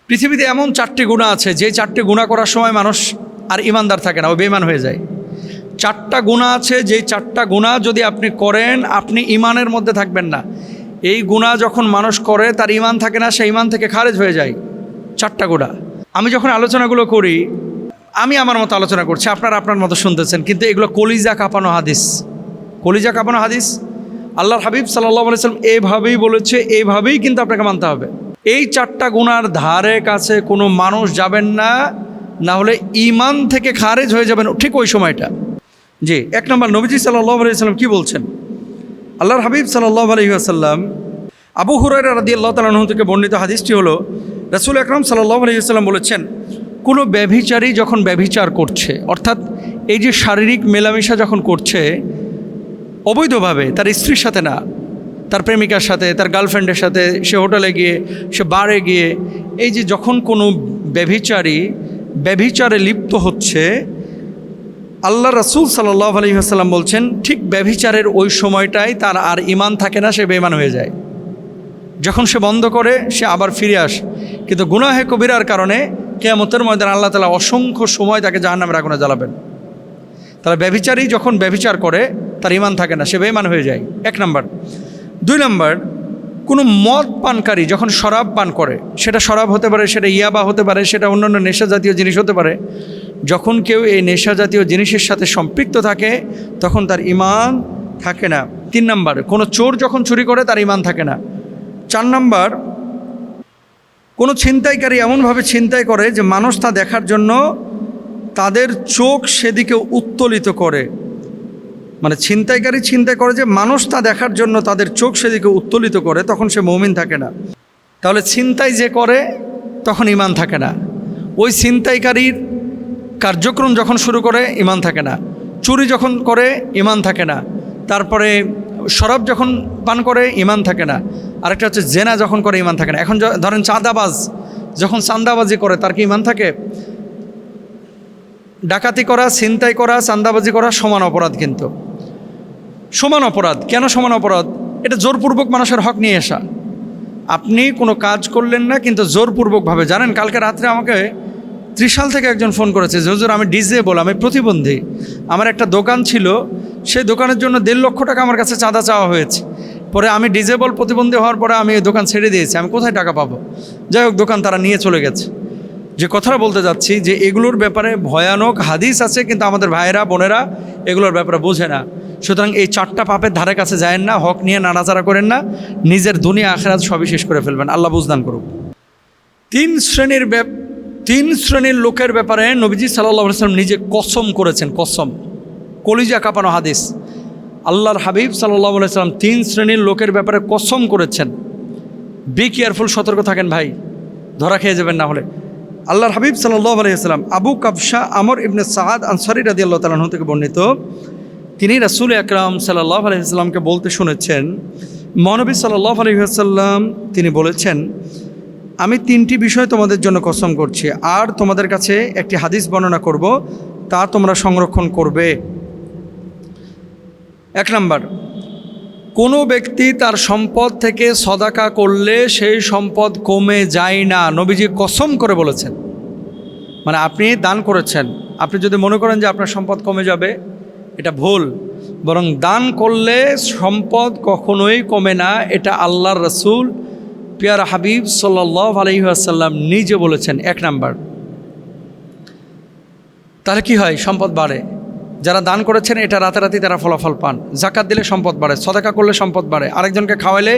পৃথিবীতে এমন 4টি গুনাহ আছে, যে 4টি গুনাহ করার সময় মানুষ আর ইমানদার থাকে না, ও বেঈমান হয়ে যায়। 4টা গুনাহ আছে, যেই 4টা গুনাহ যদি আপনি করেন আপনি ইমানের মধ্যে থাকবেন না। এই গুনাহ যখন মানুষ করে তার ইমান থাকে না, সে ইমান থেকে খারেজ হয়ে যায়। 4টা গুনাহ। আমি যখন আলোচনাগুলো করি, আমি আমার মতো আলোচনা করছি, আপনারা আপনার মতো শুনতেছেন, কিন্তু এগুলো কলিজা কাঁপানো হাদিস। কলিজা কাঁপানো হাদিস। আল্লাহর হাবিব সাল্লাল্লাহু আলাইহি ওয়াসাল্লাম এইভাবেই বলেছে, এইভাবেই কিন্তু আপনাকে মানতে হবে। এই 4টা গুনার ধারে কাছে কোনো মানুষ যাবেন না, না হলে ইমান থেকে খারেজ হয়ে যাবেন ঠিক ওই সময়টা। জি, 1 নম্বর, নবীজি সাল্লাল্লাহু আলাইহি ওয়াসাল্লাম কী বলছেন? আল্লাহর হাবিব সাল্লাল্লাহু আলাইহি ওয়াসাল্লাম, আবু হুরায়রা রাদিয়াল্লাহু তাআলা আনহু থেকে বর্ণিত হাদিসটি হলো, রাসূল আকরাম সাল্লাল্লাহু আলাইহি ওয়াসাল্লাম বলেছেন, কোনো ব্যভিচারী যখন ব্যভিচার করছে, অর্থাৎ এই যে শারীরিক মেলামেশা যখন করছে অবৈধভাবে, তার স্ত্রীর সাথে না, তার প্রেমিকার সাথে, তার গার্লফ্রেন্ডের সাথে, সে হোটেলে গিয়ে, সে বারে গিয়ে, এই যে যখন কোনো ব্যভিচারী ব্যভিচারে লিপ্ত হচ্ছে, আল্লাহ রাসূল সাল্লাল্লাহু আলাইহি ওয়াসাল্লাম বলছেন ঠিক ব্যভিচারের ওই সময়টাই তার আর ঈমান থাকে না, সে বেঈমান হয়ে যায়। যখন সে বন্ধ করে সে আবার ফিরে আসে, কিন্তু গুনাহে কবিরার কারণে কিয়ামতের ময়দানে আল্লাহ তাআলা অসংখ্য সময় তাকে জাহান্নামের আগুনে জ্বালাবেন। তাহলে ব্যভিচারী যখন ব্যভিচার করে তার ঈমান থাকে না, সে বেঈমান হয়ে যায়, 1 নম্বর। 2 নম্বর, কোনো মদ পানকারী যখন শরাব পান করে, সেটা শরাব হতে পারে, সেটা ইয়াবা হতে পারে, সেটা অন্যান্য নেশা জাতীয় জিনিস হতে পারে, যখন কেউ এই নেশা জাতীয় জিনিসের সাথে সম্পৃক্ত থাকে তখন তার ঈমান থাকে না। 3 নম্বর, কোনো চোর যখন চুরি করে তার ঈমান থাকে না। 4 নম্বর, কোনো ছিনতাইকারী এমনভাবে ছিনতাই করে যে মানুষ তা দেখার জন্য তাদের চোখ সেদিকে উত্তোলিত করে, মানে ছিনতাইকারী ছিনতাই করে যে মানুষ তা দেখার জন্য তাদের চোখ সেদিকে উত্তোলিত করে, তখন সে মুমিন থাকে না। তাহলে ছিনতাই যে করে তখন ঈমান থাকে না। ওই ছিনতাইকারীর কার্যক্রম যখন শুরু করে ঈমান থাকে না। চুরি যখন করে ঈমান থাকে না। তারপরে শরাব যখন পান করে ঈমান থাকে না। আরেকটা হচ্ছে জেনা যখন করে ঈমান থাকে না। এখন ধরেন চাঁদাবাজ যখন চাঁদাবাজি করে তার কি ঈমান থাকে? ডাকাতি করা, ছিনতাই করা, চাঁদাবাজি করা সমান অপরাধ, কিন্তু সমান অপরাধ। কেন সমান অপরাধ? এটা জোরপূর্বক মানুষের হক নিয়ে আসা। আপনি কোনো কাজ করলেন না, কিন্তু জোরপূর্বকভাবে। জানেন, কালকে রাত্রে আমাকে ত্রিশাল থেকে একজন ফোন করেছে যে হুজুর আমি ডিসেবল, আমি প্রতিবন্ধী, আমার একটা দোকান ছিল, সেই দোকানের জন্য 1.5 লক্ষ টাকা আমার কাছে চাঁদা চাওয়া হয়েছে। পরে আমি ডিসেবল প্রতিবন্ধী হওয়ার পরে আমি এই দোকান ছেড়ে দিয়েছি, আমি কোথায় টাকা পাবো? যাই হোক, দোকান তারা নিয়ে চলে গেছে। যে কথাটা বলতে যাচ্ছি যে এগুলোর ব্যাপারে ভয়ানক হাদিস আছে, কিন্তু আমাদের ভাইয়েরা বোনেরা এগুলোর ব্যাপারে বোঝে না। সুতরাং এই 4টা পাপের ধারে কাছে যায়েন না, হক নিয়ে নাড়াচাড়া করেন না, নিজের দুনিয়া আখিরাত সবই শেষ করে ফেলবেন। আল্লাহ বুঝদান করুক। 3 শ্রেণীর লোকের ব্যাপারে নবীজি সাল্লাল্লাহু আলাইহি ওয়াসাল্লাম নিজে কসম করেছেন। কসম, কলিজা কাঁপানো হাদিস। আল্লাহর হাবিব সাল্লাল্লাহু আলাইহি ওয়াসাল্লাম 3 শ্রেণীর লোকের ব্যাপারে কসম করেছেন। বি কেয়ারফুল, সতর্ক থাকেন ভাই, ধরা খেয়ে যাবেন না হলে। আল্লাহর হাবিব সাল্লাল্লাহু আলাইহি ওয়াসাল্লাম আবু কাবশা আমর ইবনে সাআদ আনসারী রাদিয়াল্লাহু তাআলা আনহু থেকে বর্ণিত, তিনি রাসূল আকরাম সাল্লাল্লাহু আলাইহি ওয়াসাল্লামকে বলতে শুনেছেন, মহানবী সাল্লাল্লাহু আলাইহি ওয়াসাল্লাম তিনি বলেছেন, আমি 3টি বিষয় তোমাদের জন্য কসম করছি, আর তোমাদের কাছে একটি হাদিস বর্ণনা করব, তা তোমরা সংরক্ষণ করবে। 1 নম্বর, কোনো ব্যক্তি তার সম্পদ থেকে সদাকা করলে সেই সম্পদ কমে যায় না। নবীজি কসম করে বলেছেন। মানে আপনি দান করেছেন, আপনি যদি মনে করেন যে আপনার সম্পদ কমে যাবে, এটা ভুল। বরং দান করলে সম্পদ কখনোই কমে না, এটা আল্লাহর রাসূল পিয়ারা হাবিব সাল্লাল্লাহু আলাইহি ওয়াসাল্লাম নিজে বলেছেন। 1 নাম্বার। তাহলে কি হয়? সম্পদ বাড়ে। যারা দান করেছেন এটা রাতারাতি তারা ফলাফল পান। যাকাত দিলে সম্পদ বাড়ে, সদাকা করলে সম্পদ বাড়ে, আরেকজনকে খাওয়াইলে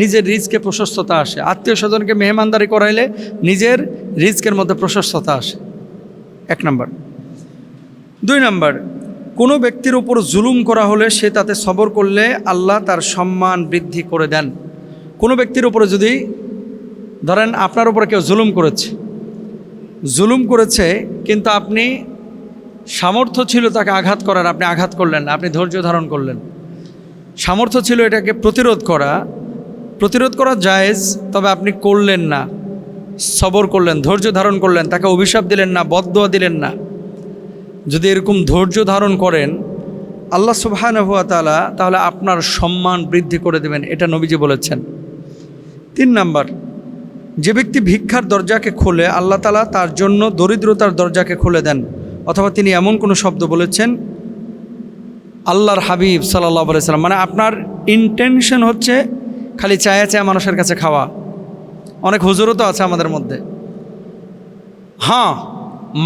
নিজের রিজকে প্রশস্ততা আসে, আত্মীয় স্বজনকে মেহমানদারি করাইলে নিজের রিজকের মধ্যে প্রশস্ততা আসে। 1 নাম্বার। 2 নাম্বার, কোনো ব্যক্তির উপর জুলুম করা হলে সে তাতে সবর করলে আল্লাহ তার সম্মান বৃদ্ধি করে দেন। কোনো ব্যক্তির উপরে যদি ধরেন আপনার উপরে কেউ জুলুম করেছে, কিন্তু আপনি সামর্থ্য ছিল তাকে আঘাত করার, আপনি আঘাত করলেন না, আপনি ধৈর্য ধারণ করলেন। সামর্থ্য ছিল এটাকে প্রতিরোধ করা জায়েজ, তবে আপনি করলেন না, সবর করলেন, ধৈর্য ধারণ করলেন, তাকে অভিশাপ দিলেন না, বদদোয়া দিলেন না। যদি এরকম ধৈর্য ধারণ করেন আল্লাহ সুবহানাহু ওয়া তাআলা তাহলে আপনার সম্মান বৃদ্ধি করে দেবেন, এটা নবীজি বলেছেন। 3 নাম্বার, যে ব্যক্তি ভিক্ষার দরজাকে খোলে আল্লাহ তাআলা তার জন্য দরিদ্রতার দরজাকে খুলে দেন। অথবা তিনি এমন কোনো শব্দ বলেছেন আল্লাহর হাবিব সাল্লাল্লাহু আলাইহি সাল্লাম, মানে আপনার ইন্টেনশন হচ্ছে খালি চায়া চায়া মানুষের কাছে খাওয়া। অনেক হুজুরও তো আছে আমাদের মধ্যে। হ্যাঁ,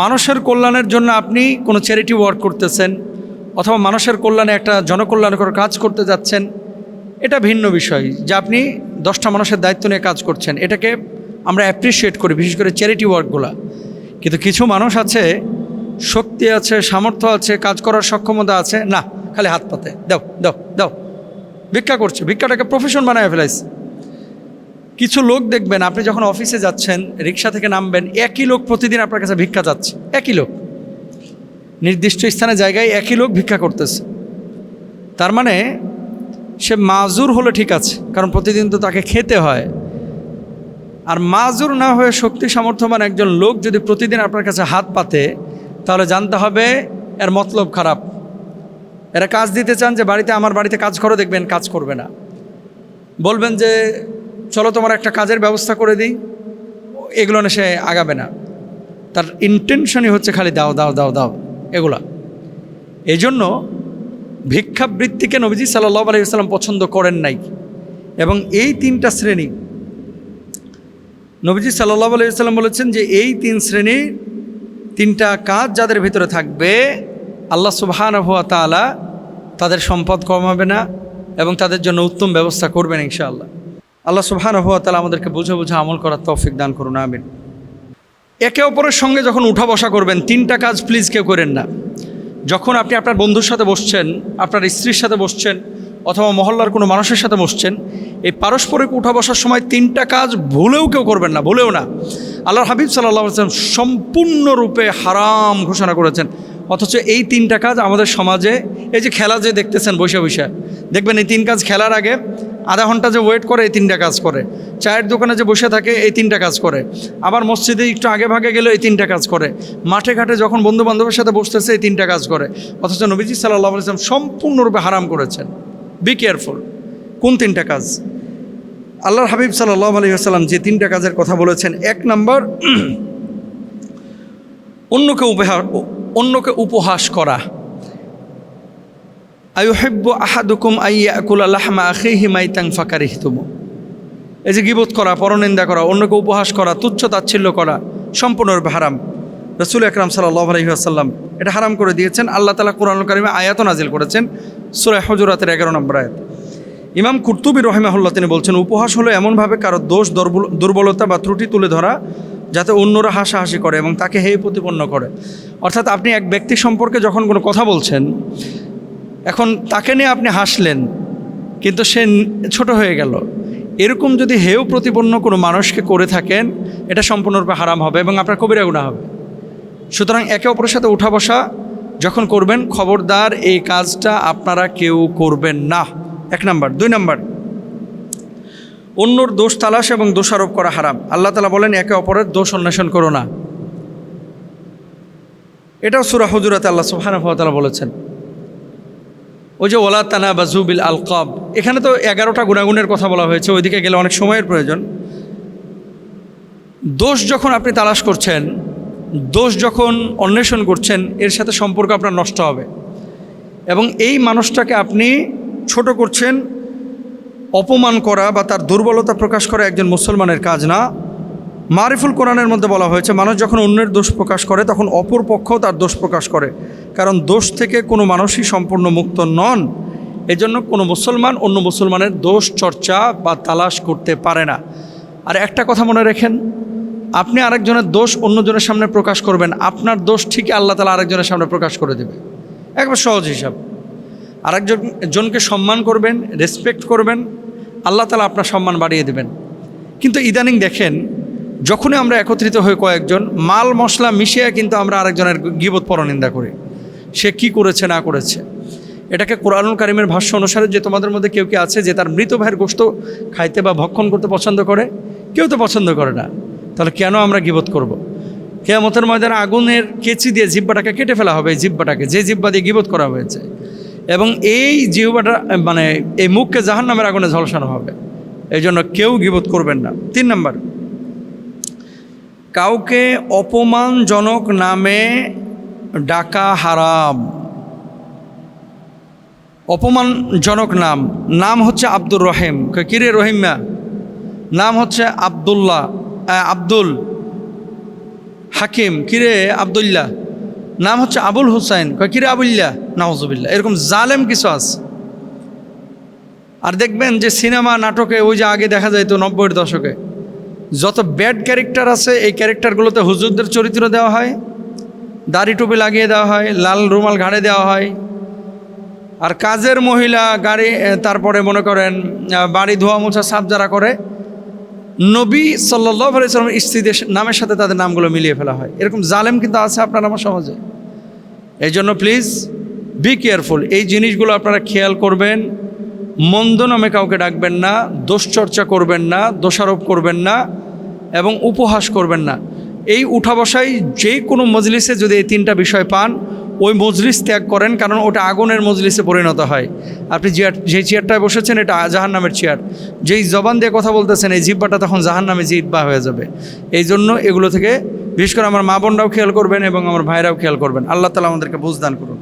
মানুষের কল্যাণের জন্য আপনি কোনো চ্যারিটি ওয়ার্ক করতেছেন অথবা মানুষের কল্যাণে একটা জনকল্যাণকর কাজ করতে যাচ্ছেন, এটা ভিন্ন বিষয়। যে আপনি 10টা মানুষের দায়িত্ব নিয়ে কাজ করছেন, এটাকে আমরা অ্যাপ্রিসিয়েট করি, বিশেষ করে চ্যারিটি ওয়ার্কগুলো। কিন্তু কিছু মানুষ আছে, শক্তি আছে, সামর্থ্য আছে, কাজ করার সক্ষমতা আছে, না খালি হাত পাতে দাও দাও দাও, ভিক্ষা করছে, ভিক্ষাটাকে প্রফেশন বানায় ফেলাইছে। কিছু লোক দেখবেন, আপনি যখন অফিসে যাচ্ছেন রিক্সা থেকে নামবেন, একই লোক প্রতিদিন আপনার কাছে ভিক্ষা যাচ্ছে, একই লোক নির্দিষ্ট স্থানে জায়গায় একই লোক ভিক্ষা করতেছে। তার মানে সে মাজুর হলে ঠিক আছে, কারণ প্রতিদিন তো তাকে খেতে হয়। আর মাজুর না হয়ে শক্তি সামর্থ্যবান একজন লোক যদি প্রতিদিন আপনার কাছে হাত পাতে, তাহলে জানতে হবে এর মতলব খারাপ। এরা কাজ দিতে চান যে আমার বাড়িতে কাজ করো, দেখবেন কাজ করবে না। বলবেন যে চলো তোমার একটা কাজের ব্যবস্থা করে দিই, এগুলো না, সে আগাবে না। তার ইন্টেনশনই হচ্ছে খালি দাও দাও দাও দাও এগুলা। এই জন্য ভিক্ষাবৃত্তিকে নবীজি সাল্লাল্লাহু আলাইহি ওয়াসাল্লাম পছন্দ করেন নাই। এবং এই 3টা শ্রেণী নবীজি সাল্লাল্লাহু আলাইহি ওয়াসাল্লাম বলেছেন যে এই 3 শ্রেণীর 3টা কাজ যাদের ভিতরে থাকবে, আল্লাহ সুবহানাহু ওয়া তাআলা তাদের সম্পদ কমাবে না এবং তাদের জন্য উত্তম ব্যবস্থা করবেন ইনশাআল্লাহ। আল্লাহ সুবহানাহু ওয়া তাআলা আমাদেরকে বুঝে বুঝে আমল করার তৌফিক দান করুন, আমিন। একে অপরের সঙ্গে যখন উঠা বসা করবেন, 3টা কাজ প্লিজ কেউ করেন না। যখন আপনি আপনার বন্ধুর সাথে বসছেন, আপনার স্ত্রীর সাথে বসছেন অথবা মহল্লার কোনো মানুষের সাথে বসছেন, এই পারস্পরিক উঠা বসার সময় 3টা কাজ ভুলেও কেউ করবেন না, ভুলেও না। আল্লাহর হাবিব সাল্লাল্লাহু আলাইহি ওয়াসাল্লাম সম্পূর্ণরূপে হারাম ঘোষণা করেছেন। অথচ এই 3টা কাজ আমাদের সমাজে, এই যে খেলা যে দেখতেছেন বসে বসে, দেখবেন এই 3 কাজ খেলার আগে আধা ঘন্টা যে ওয়েট করে এই 3টা কাজ করে, চায়ের দোকানে যে বসে থাকে এই 3টা কাজ করে, আবার মসজিদে একটু আগে ভাগে গেলে এই 3টা কাজ করে, মাঠে ঘাটে যখন বন্ধু বান্ধবের সাথে বসতেছে এই 3টা কাজ করে। অথচ নবীজি সাল্লাল্লাহু আলাইহি ওয়াসাল্লাম সম্পূর্ণরূপে হারাম করেছেন। Be careful. কোন 3টা কাজ? আল্লাহর হাবিব সাল্লাল্লাহু আলাইহি ওয়াসাল্লাম যে 3টা কাজের কথা বলেছেন, 1 নম্বর অন্যকে উপহাস করা। আইয়ুহিব্বু আহাদুকুম আইয়াকুলা লাহমা আখিহি মাইতান ফাকারিহতুম। এই যে গীবত করা, পরনিন্দা করা, অন্যকে উপহাস করা, তুচ্ছ তাচ্ছিল্য করা সম্পূর্ণরূপে হারাম। রাসূল আকরাম সাল্লাল্লাহু আলাইহি ওয়াসাল্লাম এটা হারাম করে দিয়েছেন। আল্লাহ তাআলা কুরআনুল কারীমে আয়াত নাজিল করেছেন, সূরা হুজুরাতের 11 নম্বর আয়াত। ইমাম কুরতুবী রাহিমাহুল্লাহ তিনি বলছেন, উপহাস হলো এমনভাবে কারো দোষ দুর্বলতা বা ত্রুটি তুলে ধরা যাতে অন্যরা হাসাহাসি করে এবং তাকে হেয় প্রতিপন্ন করে। অর্থাৎ আপনি এক ব্যক্তি সম্পর্কে যখন কোনো কথা বলছেন, এখন তাকে নিয়ে আপনি হাসলেন কিন্তু সে ছোট হয়ে গেল, এরকম যদি হেয় প্রতিপন্ন কোনো মানুষকে করে থাকেন, এটা সম্পূর্ণরূপে হারাম হবে এবং আপনার কবিরা গুনাহ হবে। সুতরাং একে অপরের সাথে উঠা বসা যখন করবেন, খবরদার এই কাজটা আপনারা কেউ করবেন না, 1 নম্বর। 2 নম্বর, অন্যর দোষ তালাশ এবং দোষারোপ করা হারাম। আল্লাহ তাআলা বলেন, একে অপরের দোষ অন্বেষণ করো না। এটাও সূরা হুজুরাতে আল্লাহ সুবহানাহু ওয়া তাআলা বলেছেন। ওই যে ওয়ালা তানাবাযু বিল আলকাব, এখানে তো 11টা গুণাগুণের কথা বলা হয়েছে, ওইদিকে গেলে অনেক সময়ের প্রয়োজন। দোষ যখন আপনি তালাশ করছেন, দোষ যখন অন্বেষণ করছেন, এর সাথে সম্পর্ক আপনার নষ্ট হবে এবং এই মানুষটাকে আপনি ছোট করছেন। অপমান করা বা তার দুর্বলতা প্রকাশ করা একজন মুসলমানের কাজ না। মারিফুল কোরআনের মধ্যে বলা হয়েছে, মানুষ যখন অন্যের দোষ প্রকাশ করে তখন অপর পক্ষও তার দোষ প্রকাশ করে, কারণ দোষ থেকে কোনো মানুষই সম্পূর্ণ মুক্ত নন। এজন্য কোনো মুসলমান অন্য মুসলমানের দোষ চর্চা বা তালাশ করতে পারে না। আর একটা কথা মনে রাখেন, আপনি আরেকজনের দোষ অন্যজনের সামনে প্রকাশ করবেন, আপনার দোষ ঠিকই আল্লাহ তাআলা আরেকজনের সামনে প্রকাশ করে দেবে। একবার সহজ হিসাব। আরেকজনকে সম্মান করবেন, রেসপেক্ট করবেন, আল্লাহ তাআলা আপনার সম্মান বাড়িয়ে দেবেন। কিন্তু ইদানিং দেখেন, যখনই আমরা একত্রিত হয়ে কয়েকজন, মাল মশলা মিশিয়ে কিন্তু আমরা আরেকজনের গীবত পরনিন্দা করি, সে কি করেছে না করেছে। এটাকে কোরআনুল কারীমের ভাষ্য অনুসারে, যে তোমাদের মধ্যে কেউ কি আছে যে তার মৃত ভাইয়ের গোশত খাইতে বা ভক্ষণ করতে পছন্দ করে? কেউ তো পছন্দ করে না। তাহলে কেন আমরা গীবত করব? কিয়ামতের ময়দানে আগুনের কেচি দিয়ে জিহ্বাটাকে কেটে ফেলা হবে, এই জিহ্বাটাকে, যে জিহ্বা দিয়ে গীবত করা হয়েছে, এবং এই জিহ্বাটা মানে এই মুখকে জাহান্নামের আগুনে ঝলসানো হবে। এই জন্য কেউ গীবত করবেন না। 3 নম্বর, কাউকে অপমানজনক নামে ডাকা হারাম। অপমানজনক নাম হচ্ছে আব্দুর রহিম, কিরে রহিমা, নাম হচ্ছে আব্দুল হাকিম, কিরে আবদুল্লাহ, নাম হচ্ছে আবুল হুসাইন, কিরে আবুল্লাহ, নাউজুবিল্লাহ। এরকম জালেম কিছু আছে। আর দেখবেন যে সিনেমা নাটকে ওই যে আগে দেখা যাইতো 90-এর দশকে, যত ব্যাড ক্যারেক্টার আছে এই ক্যারেক্টারগুলোতে হুজুরদের চরিত্র দেওয়া হয়, দাড়ি টুপি লাগিয়ে দেওয়া হয়, লাল রুমাল ঘাড়ে দেওয়া হয়। আর কাজের মহিলা গাড়ি, তারপরে মনে করেন বাড়ি ধোয়া মোছা সাফ যারা করে, নবী সাল্লাল্লাহু আলাইহি ওয়াসাল্লামের স্ত্রীদের নামের সাথে তাদের নামগুলো মিলিয়ে ফেলা হয়। এরকম জালেম কিন্তু আছে আপনার আমার সমাজে। এই জন্য প্লিজ বি কেয়ারফুল, এই জিনিসগুলো আপনারা খেয়াল করবেন। মন্দ নামে কাউকে ডাকবেন না, দোষচর্চা করবেন না, দোষারোপ করবেন না এবং উপহাস করবেন না। এই উঠা বসাই যে কোনো মজলিসে যদি এই তিনটা বিষয় পান, ওই মজলিস ত্যাগ করেন, কারণ ওটা আগুনের মজলিসে পরিণত হয়। আপনি যেই চেয়ারটায় বসেছেন এটা জাহান্নামের চেয়ার, যেই জবান দিয়ে কথা বলতেছেন এই জিহ্বাটা তখন জাহান্নামে জিহ্বা হয়ে যাবে। এই জন্য এগুলো থেকে বিশেষ করে আমার মা বোনরাও খেয়াল করবেন এবং আমার ভাইরাও খেয়াল করবেন। আল্লাহ তাআলা আমাদেরকে বুঝ দান করুন।